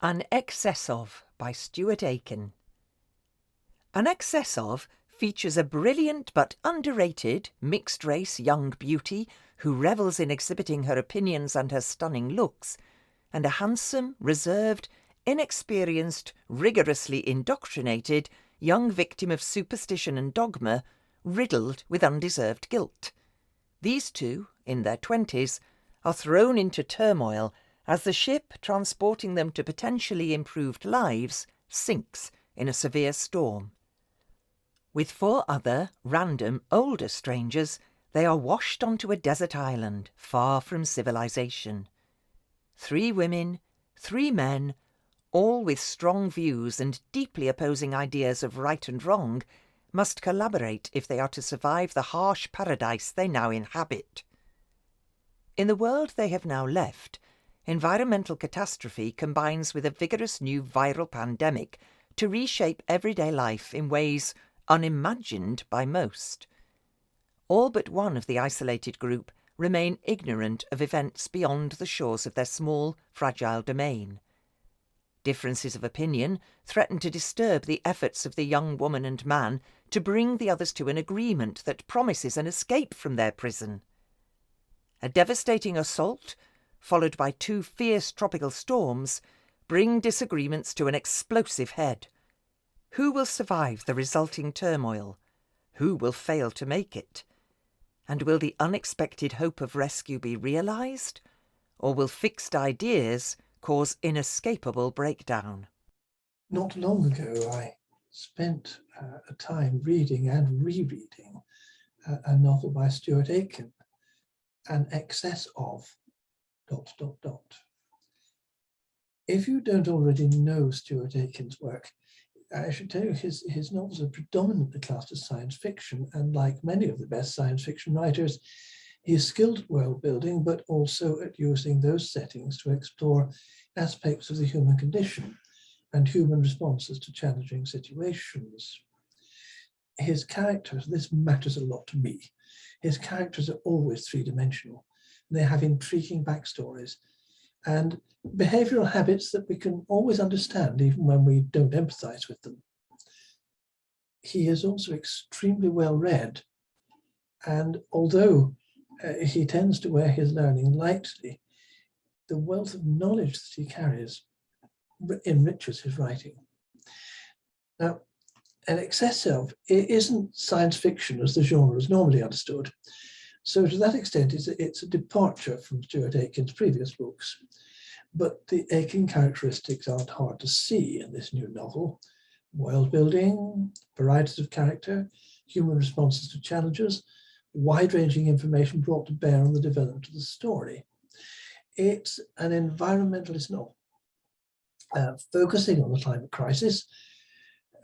An Excess Of by Stuart Aken. An Excess Of features a brilliant but underrated mixed-race young beauty who revels in exhibiting her opinions and her stunning looks, and a handsome, reserved, inexperienced, rigorously indoctrinated young victim of superstition and dogma, riddled with undeserved guilt. These two, in their 20s, are thrown into turmoil as the ship transporting them to potentially improved lives sinks in a severe storm. With 4 other, random, older strangers, they are washed onto a desert island far from civilization. 3 women, 3 men, all with strong views and deeply opposing ideas of right and wrong, must collaborate if they are to survive the harsh paradise they now inhabit. In the world they have now left, environmental catastrophe combines with a vigorous new viral pandemic to reshape everyday life in ways unimagined by most. All but one of the isolated group remain ignorant of events beyond the shores of their small, fragile domain. Differences of opinion threaten to disturb the efforts of the young woman and man to bring the others to an agreement that promises an escape from their prison. A devastating assault, followed by 2 fierce tropical storms, bring disagreements to an explosive head. Who will survive the resulting turmoil? Who will fail to make it? And will the unexpected hope of rescue be realized? Or will fixed ideas cause inescapable breakdown? Not long ago, I spent a time reading and rereading a novel by Stuart Aken, An Excess Of ... If you don't already know Stuart Aken's work, I should tell you his novels are predominantly classed as science fiction, and like many of the best science fiction writers, he is skilled at world building, but also at using those settings to explore aspects of the human condition and human responses to challenging situations. His characters, this matters a lot to me, his characters are always 3-dimensional. They have intriguing backstories and behavioral habits that we can always understand even when we don't empathize with them. He is also extremely well read, and although he tends to wear his learning lightly, the wealth of knowledge that he carries enriches his writing. Now, An Excess Of isn't science fiction as the genre is normally understood. So to that extent, it's a departure from Stuart Aken's previous books. But the Aken characteristics aren't hard to see in this new novel. World building, varieties of character, human responses to challenges, wide-ranging information brought to bear on the development of the story. It's an environmentalist novel, focusing on the climate crisis.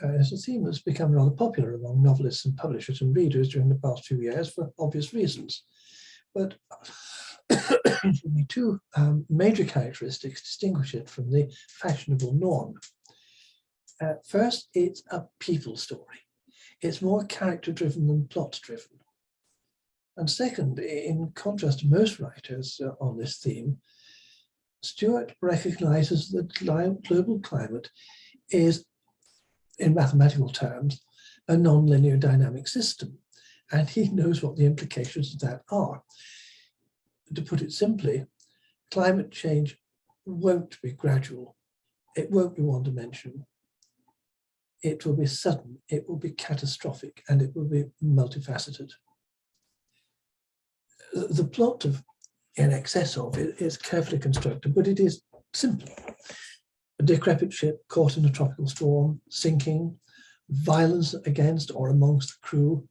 As a theme that's become rather popular among novelists and publishers and readers during the past few years for obvious reasons. But 2 major characteristics distinguish it from the fashionable norm. First, it's a people story. It's more character-driven than plot-driven. And second, in contrast to most writers on this theme, Stuart recognizes that global climate is, in mathematical terms, a non-linear dynamic system, and he knows what the implications of that are. To put it simply, climate change won't be gradual, it won't be one-dimensional, it will be sudden, it will be catastrophic, and it will be multifaceted. The plot of In Excess Of is carefully constructed, but it is simple. A decrepit ship caught in a tropical storm, sinking, violence against or amongst the crew,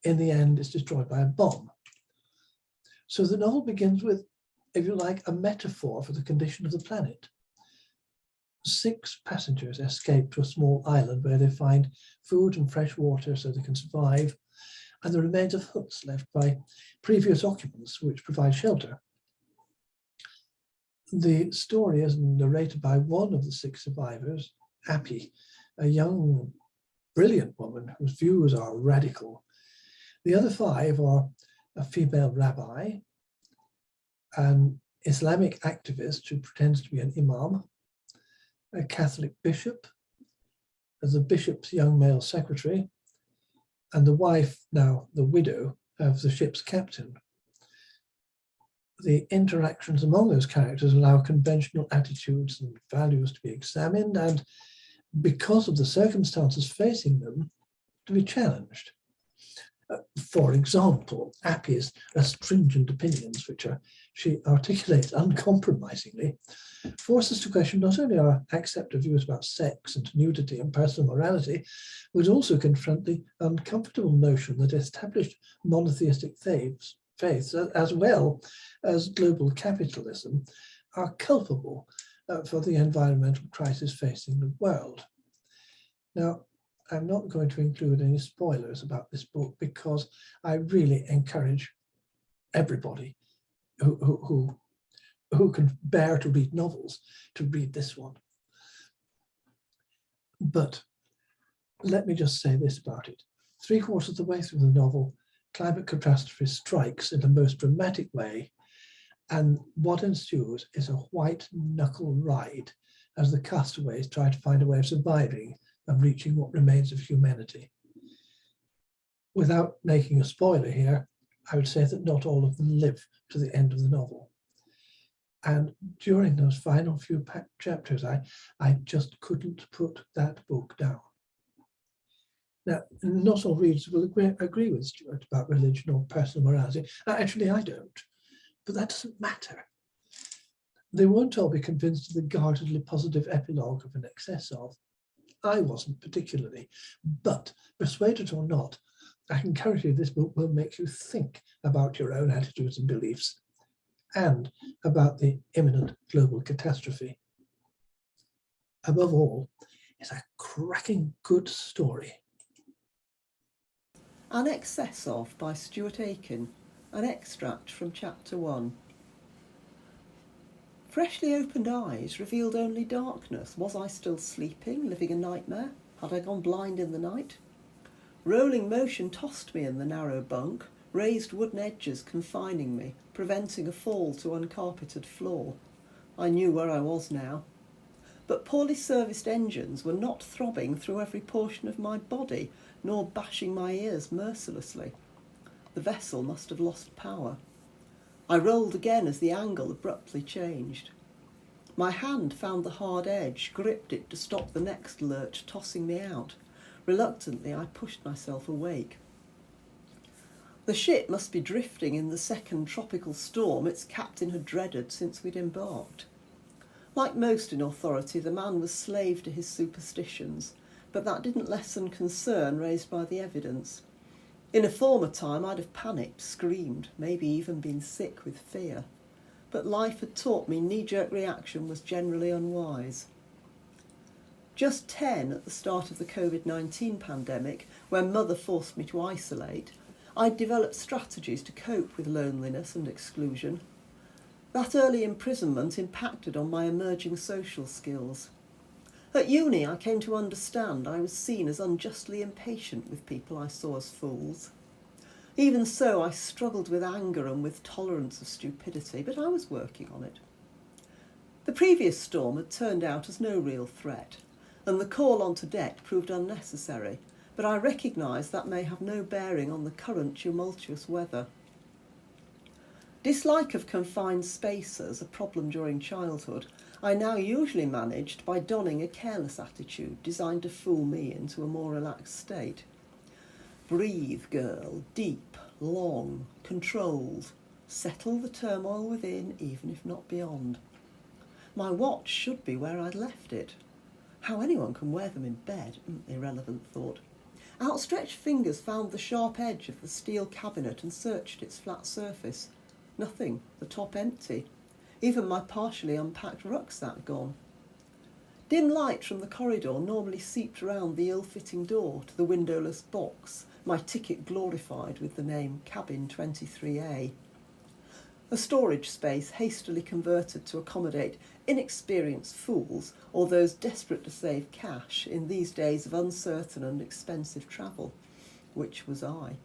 in the end is destroyed by a bomb. So the novel begins with, if you like, a metaphor for the condition of the planet. 6 passengers escape to a small island where they find food and fresh water so they can survive, and the remains of huts left by previous occupants which provide shelter. The story is narrated by one of the 6 survivors, Appy, a young, brilliant woman whose views are radical. The other 5 are a female rabbi, an Islamic activist who pretends to be an imam, a Catholic bishop as the bishop's young male secretary, and the wife, now the widow, of the ship's captain. The interactions among those characters allow conventional attitudes and values to be examined, and because of the circumstances facing them, to be challenged. For example, Appy's astringent opinions, which she articulates uncompromisingly, force us to question not only our accepted views about sex and nudity and personal morality, but also confront the uncomfortable notion that established monotheistic faiths, as well as global capitalism, are culpable for the environmental crisis facing the world. Now, I'm not going to include any spoilers about this book because I really encourage everybody who can bear to read novels to read this one. But let me just say this about it. 3/4 of the way through the novel, climate catastrophe strikes in the most dramatic way, and what ensues is a white knuckle ride as the castaways try to find a way of surviving and reaching what remains of humanity. Without making a spoiler here, I would say that not all of them live to the end of the novel. And during those final few chapters, I just couldn't put that book down. Now, not all readers will agree with Stuart about religion or personal morality. Actually, I don't, but that doesn't matter. They won't all be convinced of the guardedly positive epilogue of An Excess Of. I wasn't particularly, but persuaded or not, I can guarantee this book will make you think about your own attitudes and beliefs and about the imminent global catastrophe. Above all, it's a cracking good story. An Excess Of by Stuart Aken, an extract from Chapter 1. Freshly opened eyes revealed only darkness. Was I still sleeping, living a nightmare? Had I gone blind in the night? Rolling motion tossed me in the narrow bunk, raised wooden edges confining me, preventing a fall to uncarpeted floor. I knew where I was now. But poorly serviced engines were not throbbing through every portion of my body, nor bashing my ears mercilessly. The vessel must have lost power. I rolled again as the angle abruptly changed. My hand found the hard edge, gripped it to stop the next lurch tossing me out. Reluctantly, I pushed myself awake. The ship must be drifting in the second tropical storm its captain had dreaded since we'd embarked. Like most in authority, the man was slave to his superstitions, but that didn't lessen concern raised by the evidence. In a former time, I'd have panicked, screamed, maybe even been sick with fear. But life had taught me knee-jerk reaction was generally unwise. Just 10 at the start of the COVID-19 pandemic, when Mother forced me to isolate, I'd developed strategies to cope with loneliness and exclusion. That early imprisonment impacted on my emerging social skills. At uni, I came to understand I was seen as unjustly impatient with people I saw as fools. Even so, I struggled with anger and with tolerance of stupidity, but I was working on it. The previous storm had turned out as no real threat, and the call onto deck proved unnecessary, but I recognised that may have no bearing on the current tumultuous weather. Dislike of confined spaces, a problem during childhood, I now usually managed by donning a careless attitude designed to fool me into a more relaxed state. Breathe, girl, deep, long, controlled. Settle the turmoil within, even if not beyond. My watch should be where I'd left it. How anyone can wear them in bed, irrelevant thought. Outstretched fingers found the sharp edge of the steel cabinet and searched its flat surface. Nothing, the top empty. Even my partially unpacked rucksack gone. Dim light from the corridor normally seeped round the ill-fitting door to the windowless box, my ticket glorified with the name Cabin 23A. A storage space hastily converted to accommodate inexperienced fools or those desperate to save cash in these days of uncertain and expensive travel, which was I.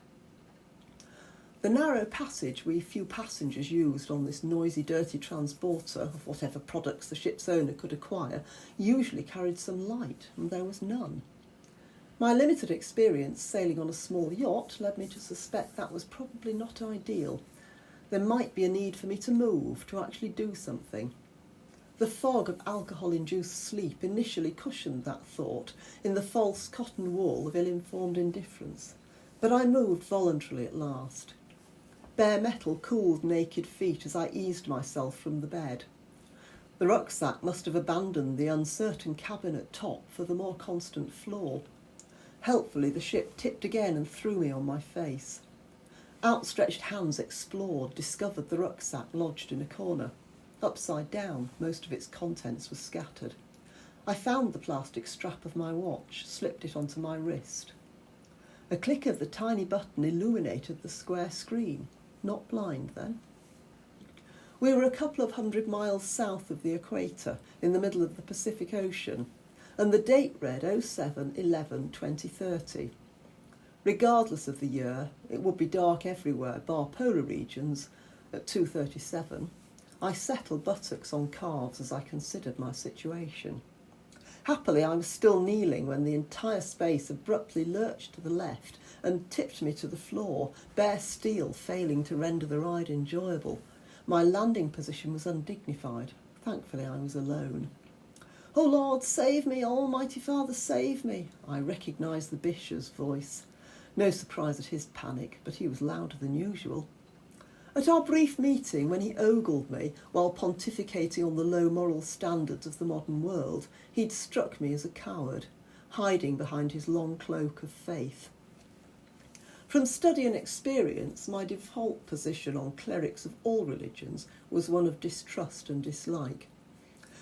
The narrow passage we few passengers used on this noisy, dirty transporter of whatever products the ship's owner could acquire usually carried some light, and there was none. My limited experience sailing on a small yacht led me to suspect that was probably not ideal. There might be a need for me to move, to actually do something. The fog of alcohol-induced sleep initially cushioned that thought in the false cotton wool of ill-informed indifference, but I moved voluntarily at last. Bare metal cooled naked feet as I eased myself from the bed. The rucksack must have abandoned the uncertain cabin at top for the more constant floor. Helpfully, the ship tipped again and threw me on my face. Outstretched hands explored, discovered the rucksack lodged in a corner. Upside down, most of its contents were scattered. I found the plastic strap of my watch, slipped it onto my wrist. A click of the tiny button illuminated the square screen. Not blind, then. We were a couple of 100 miles south of the equator, in the middle of the Pacific Ocean, and the date read 07/11/2030. Regardless of the year, it would be dark everywhere, bar polar regions, at 2:37. I settled buttocks on calves as I considered my situation. Happily, I was still kneeling when the entire space abruptly lurched to the left and tipped me to the floor, bare steel failing to render the ride enjoyable. My landing position was undignified. Thankfully, I was alone. "Oh Lord, save me, Almighty Father, save me!" I recognised the bishop's voice. No surprise at his panic, but he was louder than usual. At our brief meeting, when he ogled me while pontificating on the low moral standards of the modern world, he'd struck me as a coward, hiding behind his long cloak of faith. From study and experience, my default position on clerics of all religions was one of distrust and dislike.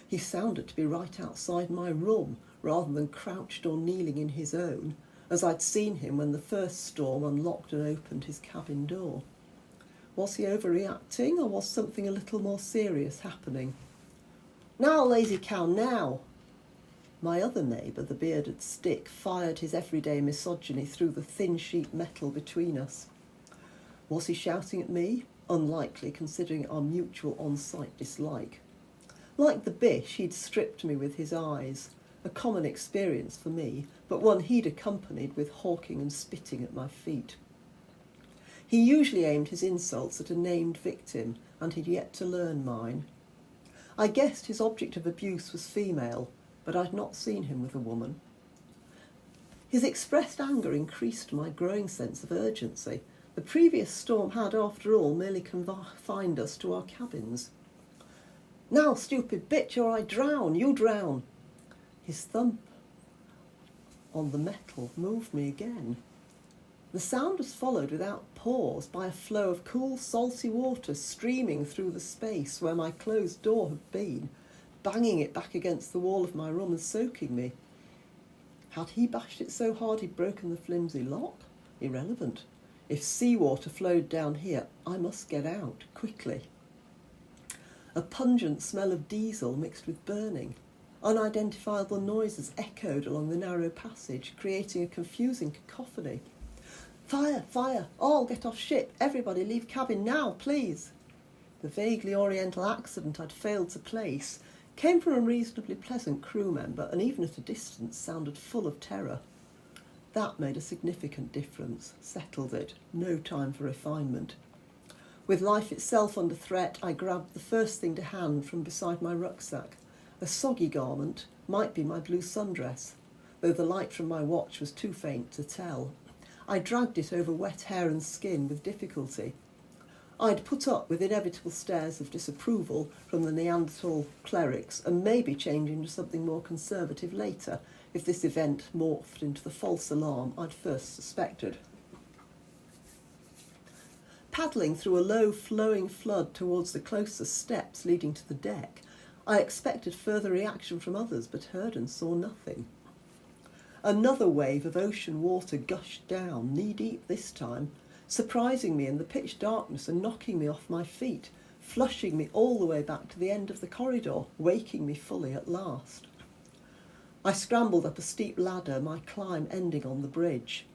He sounded to be right outside my room, rather than crouched or kneeling in his own, as I'd seen him when the first storm unlocked and opened his cabin door. Was he overreacting, or was something a little more serious happening? "Now, lazy cow, now!" My other neighbour, the bearded stick, fired his everyday misogyny through the thin sheet metal between us. Was he shouting at me? Unlikely, considering our mutual on-site dislike. Like the bish, he'd stripped me with his eyes, a common experience for me, but one he'd accompanied with hawking and spitting at my feet. He usually aimed his insults at a named victim, and he'd yet to learn mine. I guessed his object of abuse was female, but I'd not seen him with a woman. His expressed anger increased my growing sense of urgency. The previous storm had, after all, merely confined us to our cabins. "Now, stupid bitch, or I drown! You drown!" His thump on the metal moved me again. The sound was followed without pause by a flow of cool, salty water streaming through the space where my closed door had been, banging it back against the wall of my room and soaking me. Had he bashed it so hard he'd broken the flimsy lock? Irrelevant. If seawater flowed down here, I must get out, quickly. A pungent smell of diesel mixed with burning. Unidentifiable noises echoed along the narrow passage, creating a confusing cacophony. "Fire! Fire! All get off ship! Everybody leave cabin now, please!" The vaguely oriental accident I'd failed to place came from a reasonably pleasant crew member, and even at a distance sounded full of terror. That made a significant difference, settled it. No time for refinement. With life itself under threat, I grabbed the first thing to hand from beside my rucksack. A soggy garment, might be my blue sundress, though the light from my watch was too faint to tell. I dragged it over wet hair and skin with difficulty. I'd put up with inevitable stares of disapproval from the Neanderthal clerics and maybe change into something more conservative later if this event morphed into the false alarm I'd first suspected. Paddling through a low, flowing flood towards the closest steps leading to the deck, I expected further reaction from others, but heard and saw nothing. Another wave of ocean water gushed down, knee-deep this time, surprising me in the pitch darkness and knocking me off my feet, flushing me all the way back to the end of the corridor, waking me fully at last. I scrambled up a steep ladder, my climb ending on the bridge.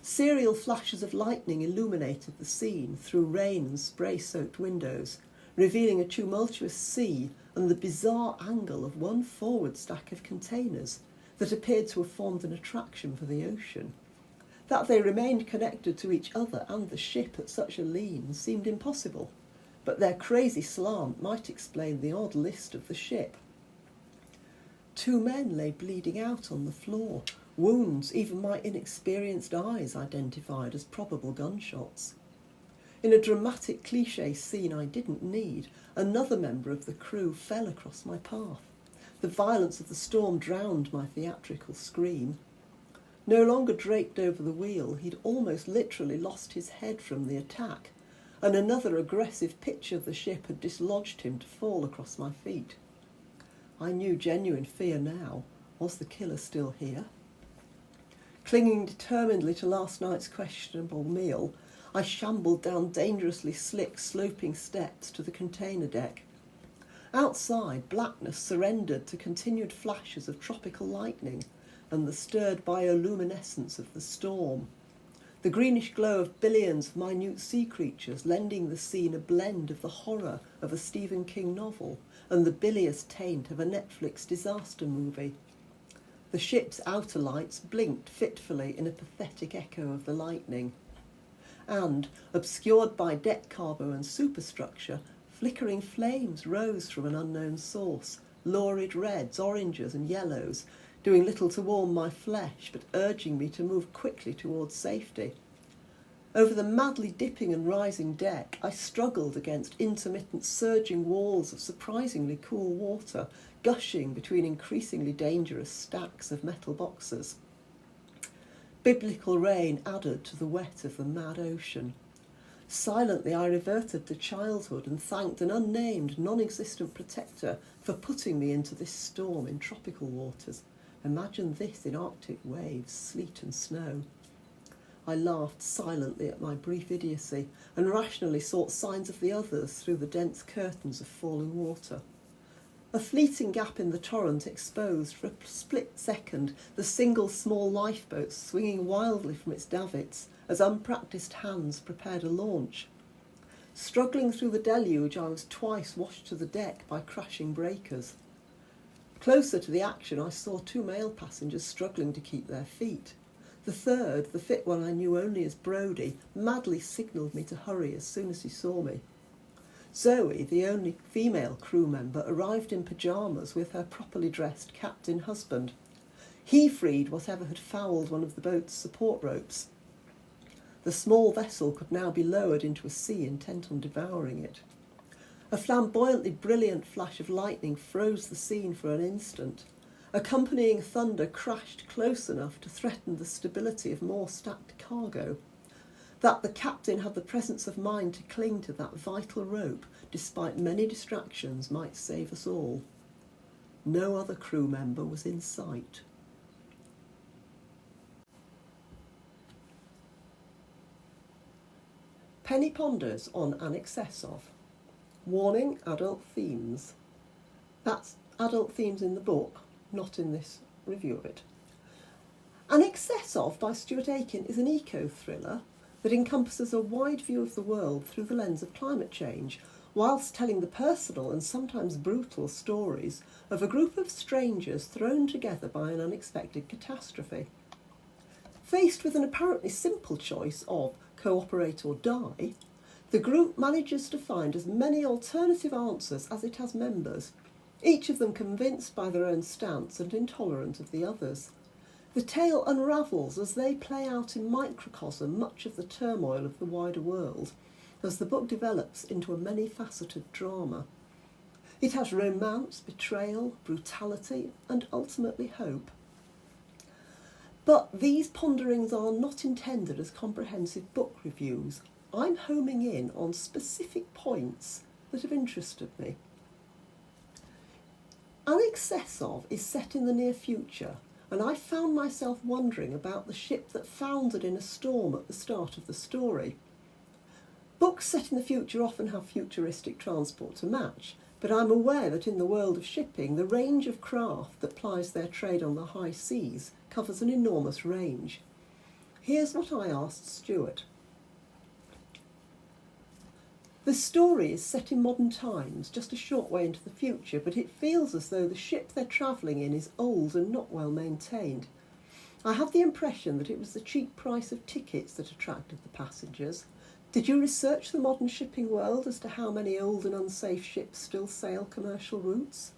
Serial flashes of lightning illuminated the scene through rain and spray-soaked windows, revealing a tumultuous sea and the bizarre angle of one forward stack of containers that appeared to have formed an attraction for the ocean. That they remained connected to each other and the ship at such a lean seemed impossible, but their crazy slant might explain the odd list of the ship. 2 men lay bleeding out on the floor, wounds even my inexperienced eyes identified as probable gunshots. In a dramatic cliché scene I didn't need, another member of the crew fell across my path. The violence of the storm drowned my theatrical scream. No longer draped over the wheel, he'd almost literally lost his head from the attack, and another aggressive pitch of the ship had dislodged him to fall across my feet. I knew genuine fear now. Was the killer still here? Clinging determinedly to last night's questionable meal, I shambled down dangerously slick, sloping steps to the container deck. Outside, blackness surrendered to continued flashes of tropical lightning and the stirred bioluminescence of the storm. The greenish glow of billions of minute sea creatures lending the scene a blend of the horror of a Stephen King novel and the bilious taint of a Netflix disaster movie. The ship's outer lights blinked fitfully in a pathetic echo of the lightning. And, obscured by deck cargo and superstructure, flickering flames rose from an unknown source, lurid reds, oranges and yellows, doing little to warm my flesh, but urging me to move quickly towards safety. Over the madly dipping and rising deck, I struggled against intermittent surging walls of surprisingly cool water, gushing between increasingly dangerous stacks of metal boxes. Biblical rain added to the wet of the mad ocean. Silently I reverted to childhood and thanked an unnamed, non-existent protector for putting me into this storm in tropical waters. Imagine this in Arctic waves, sleet and snow. I laughed silently at my brief idiocy and rationally sought signs of the others through the dense curtains of falling water. A fleeting gap in the torrent exposed for a split second the single small lifeboat swinging wildly from its davits as unpractised hands prepared a launch. Struggling through the deluge, I was twice washed to the deck by crashing breakers. Closer to the action, I saw 2 male passengers struggling to keep their feet. The third, the fit one I knew only as Brodie, madly signalled me to hurry as soon as he saw me. Zoe, the only female crew member, arrived in pyjamas with her properly dressed captain husband. He freed whatever had fouled one of the boat's support ropes. The small vessel could now be lowered into a sea intent on devouring it. A flamboyantly brilliant flash of lightning froze the scene for an instant. Accompanying thunder crashed close enough to threaten the stability of more stacked cargo. That the captain had the presence of mind to cling to that vital rope, despite many distractions, might save us all. No other crew member was in sight. Penny ponders on an excess of. Warning, adult themes. That's adult themes in the book, not in this review of it. An Excess Of by Stuart Aken is an eco-thriller that encompasses a wide view of the world through the lens of climate change, whilst telling the personal and sometimes brutal stories of a group of strangers thrown together by an unexpected catastrophe. Faced with an apparently simple choice of cooperate or die, the group manages to find as many alternative answers as it has members, each of them convinced by their own stance and intolerant of the others. The tale unravels as they play out in microcosm much of the turmoil of the wider world, as the book develops into a many-faceted drama. It has romance, betrayal, brutality, and ultimately hope. But these ponderings are not intended as comprehensive book reviews. I'm homing in on specific points that have interested me. An Excess Of is set in the near future, and I found myself wondering about the ship that foundered in a storm at the start of the story. Books set in the future often have futuristic transport to match, but I'm aware that in the world of shipping, the range of craft that plies their trade on the high seas covers an enormous range. Here's what I asked Stuart. The story is set in modern times, just a short way into the future, but it feels as though the ship they're travelling in is old and not well maintained. I have the impression that it was the cheap price of tickets that attracted the passengers. Did you research the modern shipping world as to how many old and unsafe ships still sail commercial routes?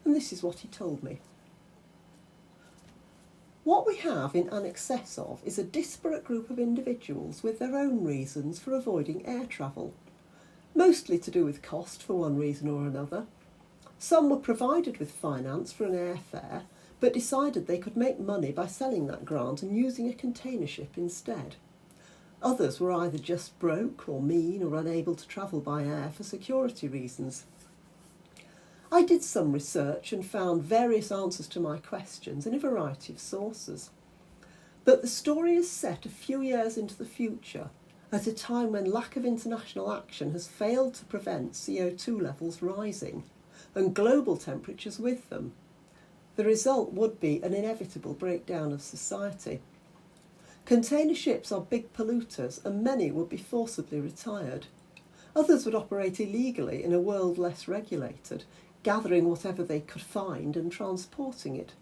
And this is what he told me. What we have in an excess of is a disparate group of individuals with their own reasons for avoiding air travel, mostly to do with cost for one reason or another. Some were provided with finance for an airfare, but decided they could make money by selling that grant and using a container ship instead. Others were either just broke or mean or unable to travel by air for security reasons. I did some research and found various answers to my questions in a variety of sources. But the story is set a few years into the future, at a time when lack of international action has failed to prevent CO2 levels rising, and global temperatures with them. The result would be an inevitable breakdown of society. Container ships are big polluters, and many would be forcibly retired. Others would operate illegally in a world less regulated, gathering whatever they could find and transporting it,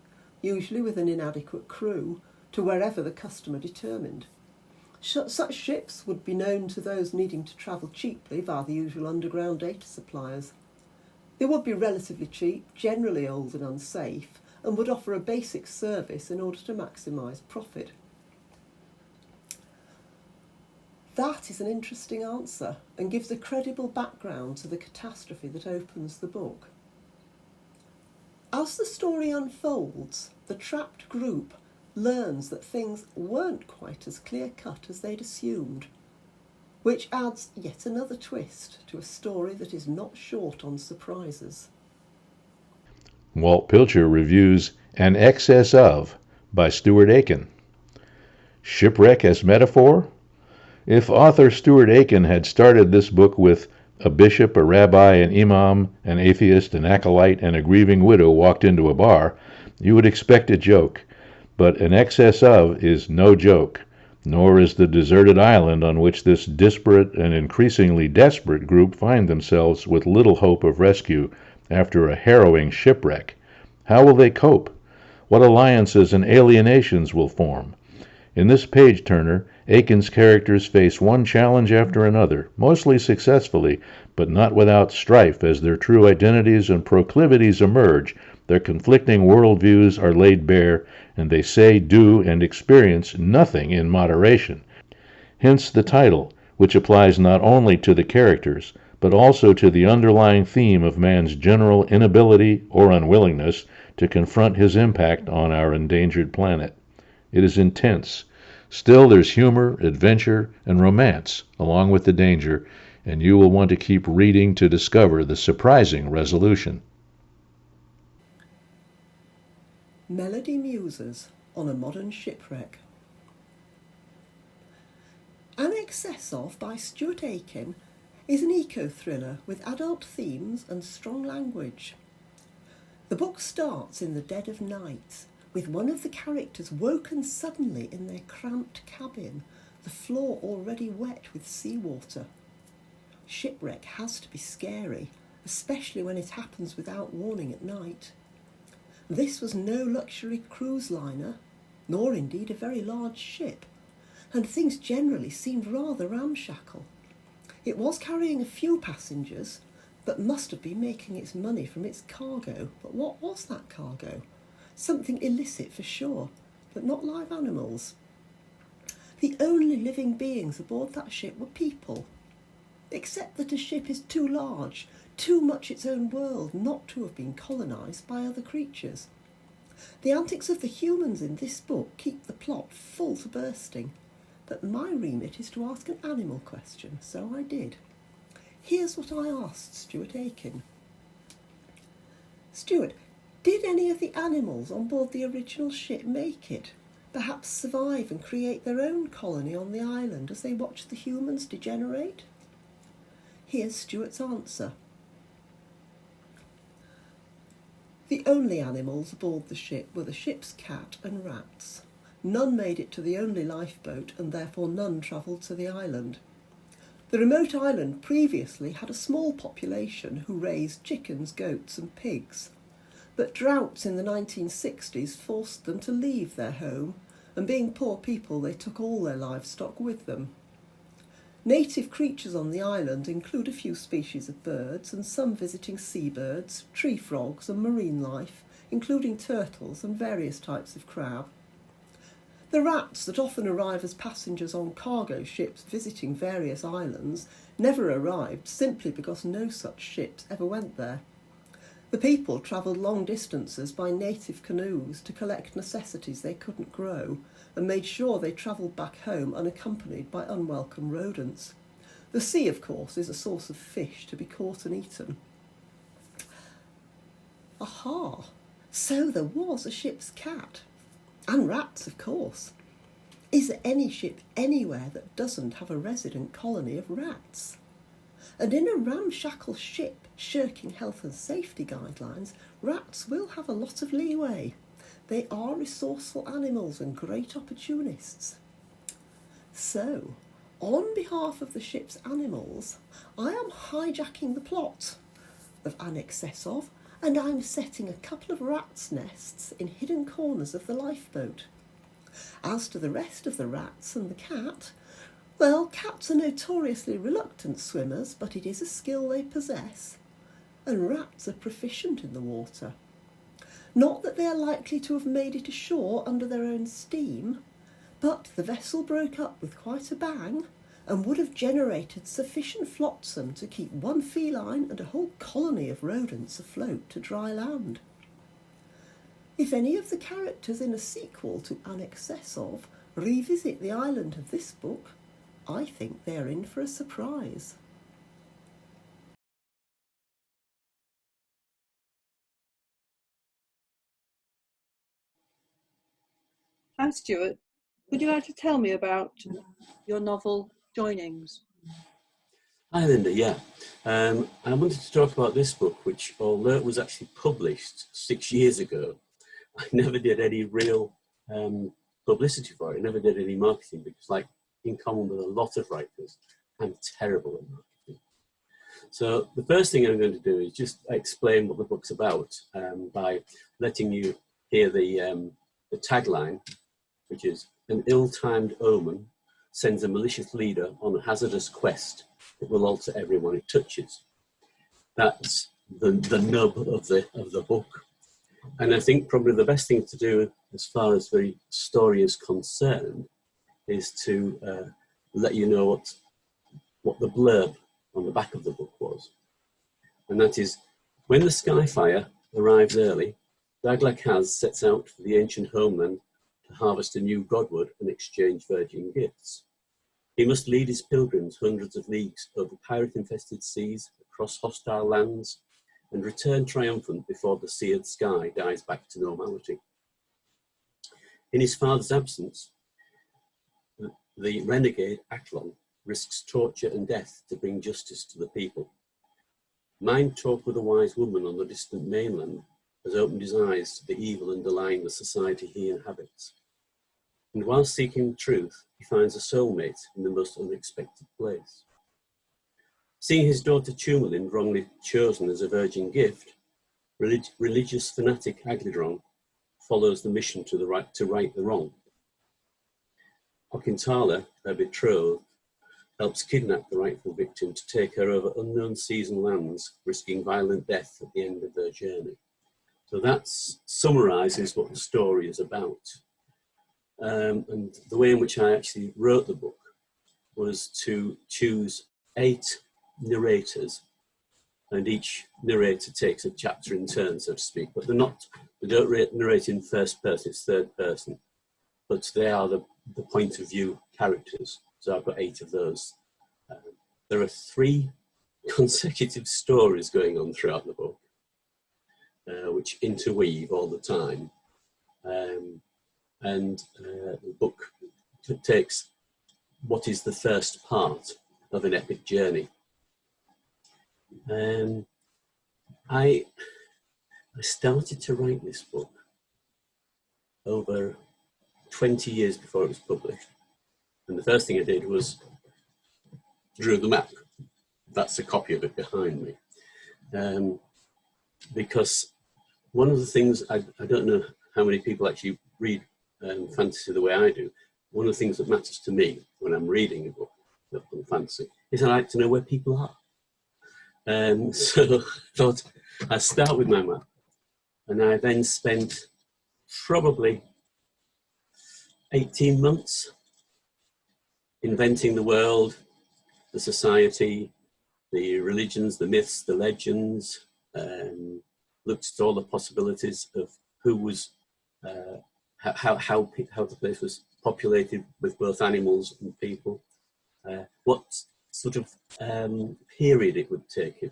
usually with an inadequate crew, to wherever the customer determined. Such ships would be known to those needing to travel cheaply via the usual underground data suppliers. They would be relatively cheap, generally old and unsafe, and would offer a basic service in order to maximise profit. That is an interesting answer and gives a credible background to the catastrophe that opens the book. As the story unfolds, the trapped group learns that things weren't quite as clear-cut as they'd assumed, which adds yet another twist to a story that is not short on surprises. Walt Pilcher reviews An Excess Of by Stuart Aken. Shipwreck as metaphor? If author Stuart Aken had started this book with a bishop, a rabbi, an imam, an atheist, an acolyte, and a grieving widow walked into a bar, you would expect a joke. But An Excess Of is no joke, nor is the deserted island on which this disparate and increasingly desperate group find themselves with little hope of rescue after a harrowing shipwreck. How will they cope? What alliances and alienations will form? In this page-turner, Aken's characters face one challenge after another, mostly successfully, but not without strife as their true identities and proclivities emerge. Their conflicting worldviews are laid bare, and they say, do, and experience nothing in moderation. Hence the title, which applies not only to the characters, but also to the underlying theme of man's general inability or unwillingness to confront his impact on our endangered planet. It is intense. Still, there's humor, adventure, and romance, along with the danger, and you will want to keep reading to discover the surprising resolution. Melody Muses on a Modern Shipwreck. An Excess Of by Stuart Aken is an eco-thriller with adult themes and strong language. The book starts in the dead of night, with one of the characters woken suddenly in their cramped cabin, the floor already wet with seawater. Shipwreck has to be scary, especially when it happens without warning at night. This was no luxury cruise liner, nor indeed a very large ship, and things generally seemed rather ramshackle. It was carrying a few passengers, but must have been making its money from its cargo. But what was that cargo? Something illicit for sure, but not live animals. The only living beings aboard that ship were people, except that a ship is too large, too much its own world not to have been colonised by other creatures. The antics of the humans in this book keep the plot full to bursting, but my remit is to ask an animal question, so I did. Here's what I asked Stuart Aken. Stuart, did any of the animals on board the original ship make it? Perhaps survive and create their own colony on the island as they watched the humans degenerate? Here's Stuart's answer. The only animals aboard the ship were the ship's cat and rats. none made it to the only lifeboat, and therefore none travelled to the island. The remote island previously had a small population who raised chickens, goats and pigs, but droughts in the 1960s forced them to leave their home, and being poor people, they took all their livestock with them. Native creatures on the island include a few species of birds and some visiting seabirds, tree frogs and marine life, including turtles and various types of crab. The rats that often arrive as passengers on cargo ships visiting various islands never arrived simply because no such ships ever went there. The people travelled long distances by native canoes to collect necessities they couldn't grow, and made sure they travelled back home unaccompanied by unwelcome rodents. The sea, of course, is a source of fish to be caught and eaten. Aha! So there was a ship's cat. And rats, of course. Is there any ship anywhere that doesn't have a resident colony of rats? And in a ramshackle ship shirking health and safety guidelines, rats will have a lot of leeway. They are resourceful animals and great opportunists. So, on behalf of the ship's animals, I am hijacking the plot of An Excess Of, and I'm setting a couple of rats' nests in hidden corners of the lifeboat. As to the rest of the rats and the cat, well, cats are notoriously reluctant swimmers, but it is a skill they possess, and rats are proficient in the water. Not that they are likely to have made it ashore under their own steam, but the vessel broke up with quite a bang and would have generated sufficient flotsam to keep one feline and a whole colony of rodents afloat to dry land. If any of the characters in a sequel to An Excess Of revisit the island of this book, I think they are in for a surprise. Hi, Stuart. Would you like to tell me about your novel, Joinings? Hi, Linda. Yeah. I wanted to talk about this book, which, although it was actually published 6 years ago, I never did any real publicity for it. I never did any marketing because, like, in common with a lot of writers, I'm terrible at marketing. So the first thing I'm going to do is just explain what the book's about by letting you hear the tagline, which is "An ill-timed omen sends a malicious leader on a hazardous quest that will alter everyone it touches." That's the nub of the book. And I think probably the best thing to do as far as the story is concerned is to let you know what the blurb on the back of the book was. And that is, when the Skyfire arrives early, Daglakaz sets out for the ancient homeland to harvest a new godwood and exchange virgin gifts. He must lead his pilgrims hundreds of leagues over pirate-infested seas, across hostile lands, and return triumphant before the seared sky dies back to normality. In his father's absence, the renegade Aklon risks torture and death to bring justice to the people. Mind Talk with a Wise Woman on the distant mainland has opened his eyes to the evil underlying the society he inhabits. And while seeking truth, he finds a soulmate in the most unexpected place. Seeing his daughter Chumalin wrongly chosen as a virgin gift, religious fanatic Aglidron follows the mission to right the wrong. Okintala, her betrothed, helps kidnap the rightful victim to take her over unknown seas and lands, risking violent death at the end of their journey. So that summarises what the story is about. And the way in which I actually wrote the book was to choose 8 narrators, and each narrator takes a chapter in turn, so to speak, but they don't narrate in first person, it's third person, but they are the point of view characters. So I've got 8 of those. There are 3 consecutive stories going on throughout the book, which interweave all the time. And the book takes what is the first part of an epic journey. I started to write this book over 20 years before it was published. And the first thing I did was drew the map. That's a copy of it behind me. Because one of the things, I don't know how many people actually read fantasy the way I do. One of the things that matters to me when I'm reading a book on fantasy is I like to know where people are. So I thought I'd start with my map. And I then spent probably 18 months inventing the world, the society, the religions, the myths, the legends, looked at all the possibilities of who was, how the place was populated with both animals and people, what sort of period it would take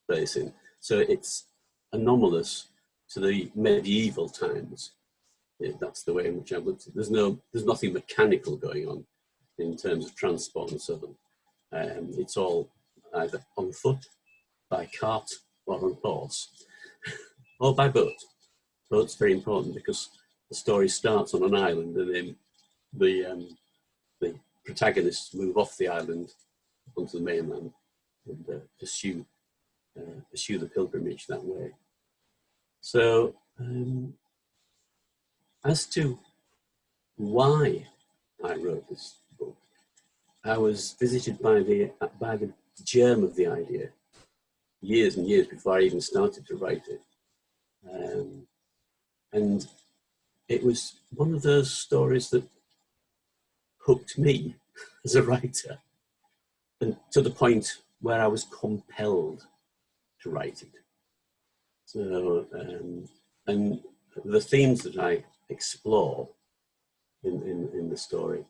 place in. So it's anomalous to the medieval times. That's the way in which I've looked at it. There's nothing mechanical going on in terms of transport and so on. It's all either on foot, by cart, or on horse, or by boat. Boat's very important because the story starts on an island and then the protagonists move off the island onto the mainland and pursue the pilgrimage that way. So, as to why I wrote this book, I was visited by the germ of the idea years and years before I even started to write it. And it was one of those stories that hooked me as a writer, and to the point where I was compelled to write it. So, and the themes that I explore in the story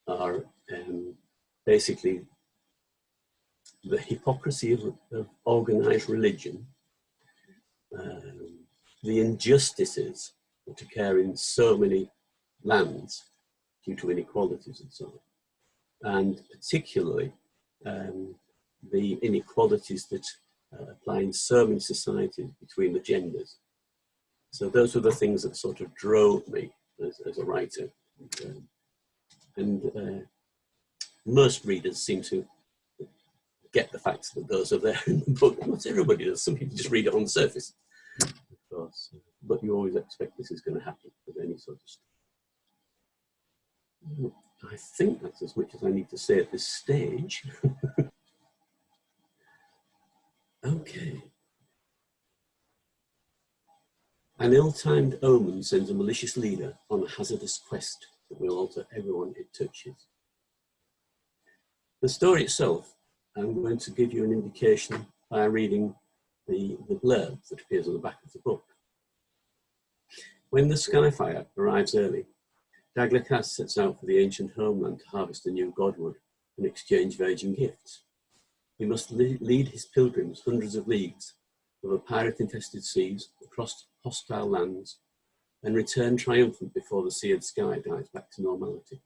are basically the hypocrisy of organized religion, the injustices that occur in so many lands due to inequalities and so on, and particularly the inequalities that apply in so many societies between the genders. So those were the things that sort of drove me as a writer. And most readers seem to get the fact that those are there in the book. Not everybody does. Some people just read it on the surface, of course. But you always expect this is going to happen with any sort of stuff. I think that's as much as I need to say at this stage. Okay. An ill-timed omen sends a malicious leader on a hazardous quest that will alter everyone it touches. The story itself, I'm going to give you an indication by reading the blurb that appears on the back of the book. When the Skyfire arrives early, Daglakas sets out for the ancient homeland to harvest a new godwood and exchange virgin gifts. He must lead his pilgrims hundreds of leagues over pirate-infested seas, across hostile lands, and return triumphant before the seared sky dies back to normality.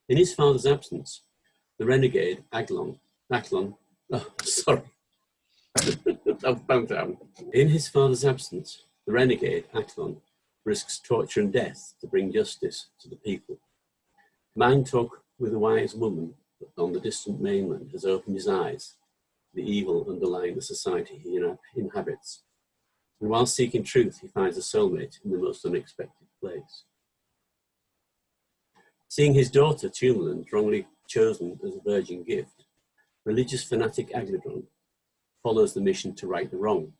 In his father's absence, the renegade Aklon, oh, sorry, I've bound to happen. In his father's absence, the renegade Aklon risks torture and death to bring justice to the people. Man talk with a wise woman on the distant mainland has opened his eyes to the evil underlying the society he inhabits. And while seeking truth, he finds a soulmate in the most unexpected place. Seeing his daughter, Tumalin, wrongly chosen as a virgin gift, religious fanatic Agladron follows the mission to right the wrong.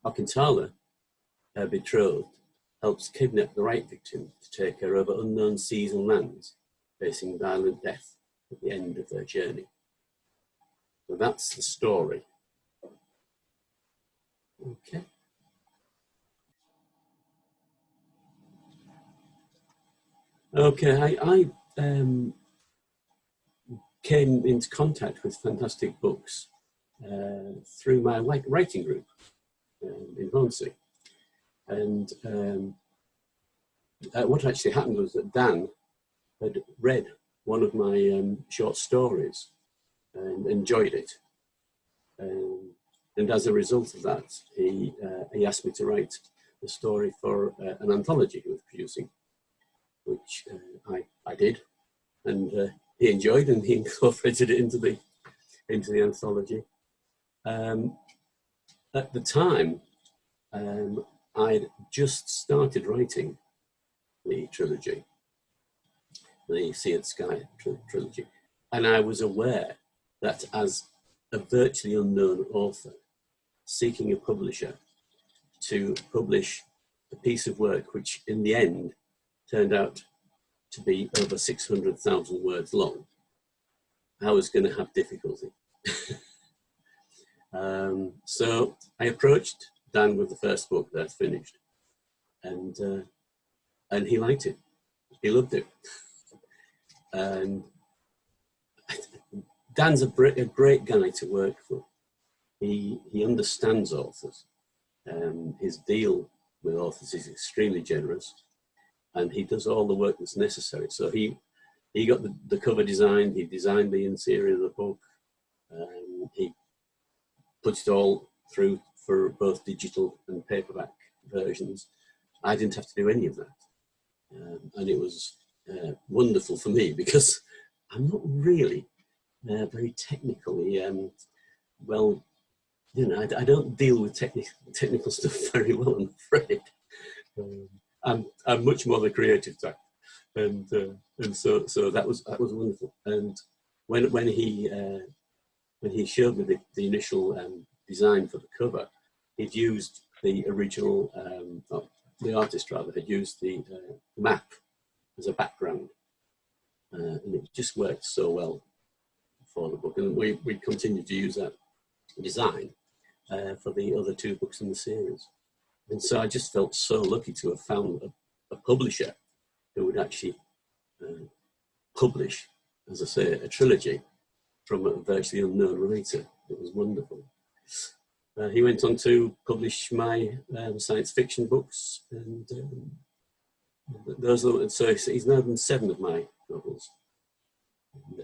Arkentala, her betrothed, helps kidnap the right victim to take her over unknown seas and lands, facing violent death at the end of their journey. So that's the story. Okay. Okay, I came into contact with fantastic books through my writing group in Hornsey. And what actually happened was that Dan had read one of my short stories and enjoyed it. And as a result of that, he asked me to write a story for an anthology he was producing, which I did, and he enjoyed, and he incorporated it into the anthology. At the time, I'd just started writing the trilogy, the Sea and Sky trilogy, and I was aware that as a virtually unknown author seeking a publisher to publish a piece of work which in the end turned out to be over 600,000 words long, I was going to have difficulty. So I approached Dan with the first book that I'd finished, and he liked it. He loved it. And Dan's a great guy to work for. He understands authors. His deal with authors is extremely generous, and he does all the work that's necessary. So he got the cover design, he designed the interior of the book, he put it all through for both digital and paperback versions. I didn't have to do any of that. And it was wonderful for me because I'm not really very technically, well, you know, I don't deal with technical stuff very well, I'm afraid. I'm much more the creative type. And so that was wonderful. And when he showed me the initial design for the cover, he'd used the original, the artist rather, had used the map as a background, and it just worked so well for the book. And we continued to use that design for the other two books in the series. And so I just felt so lucky to have found a publisher who would actually publish, as I say, a trilogy from a virtually unknown writer. It was wonderful. He went on to publish my science fiction books, and so he's now done 7 of my novels,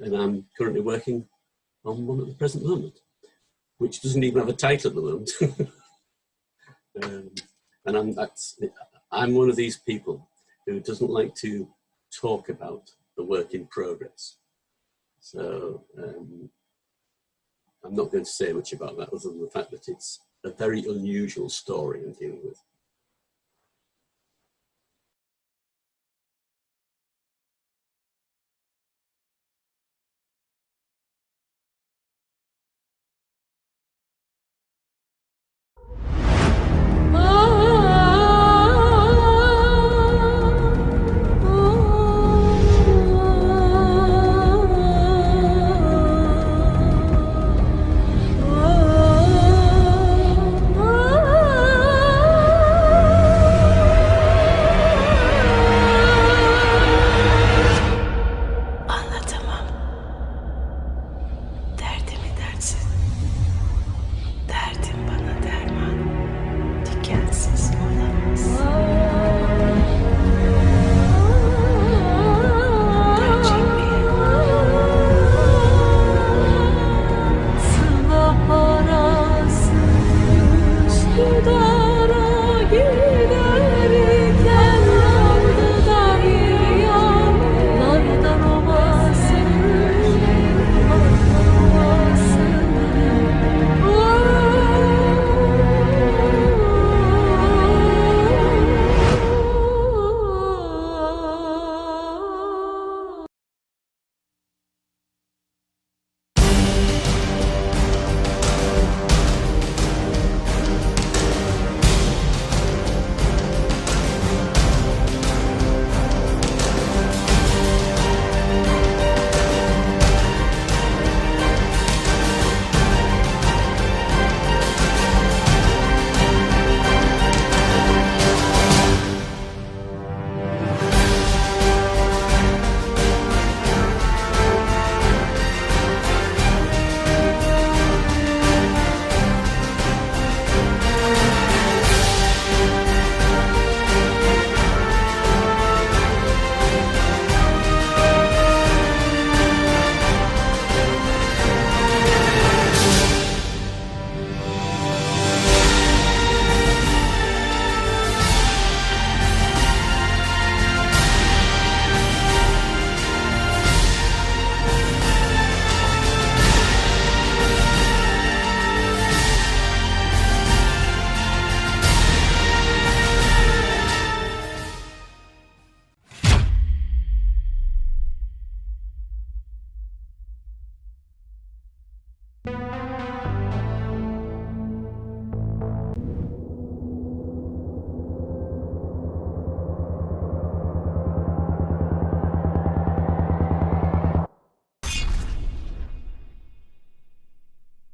and I'm currently working on one at the present moment, which doesn't even have a title at the moment. And I'm one of these people who doesn't like to talk about the work in progress. So I'm not going to say much about that other than the fact that it's a very unusual story I'm dealing with.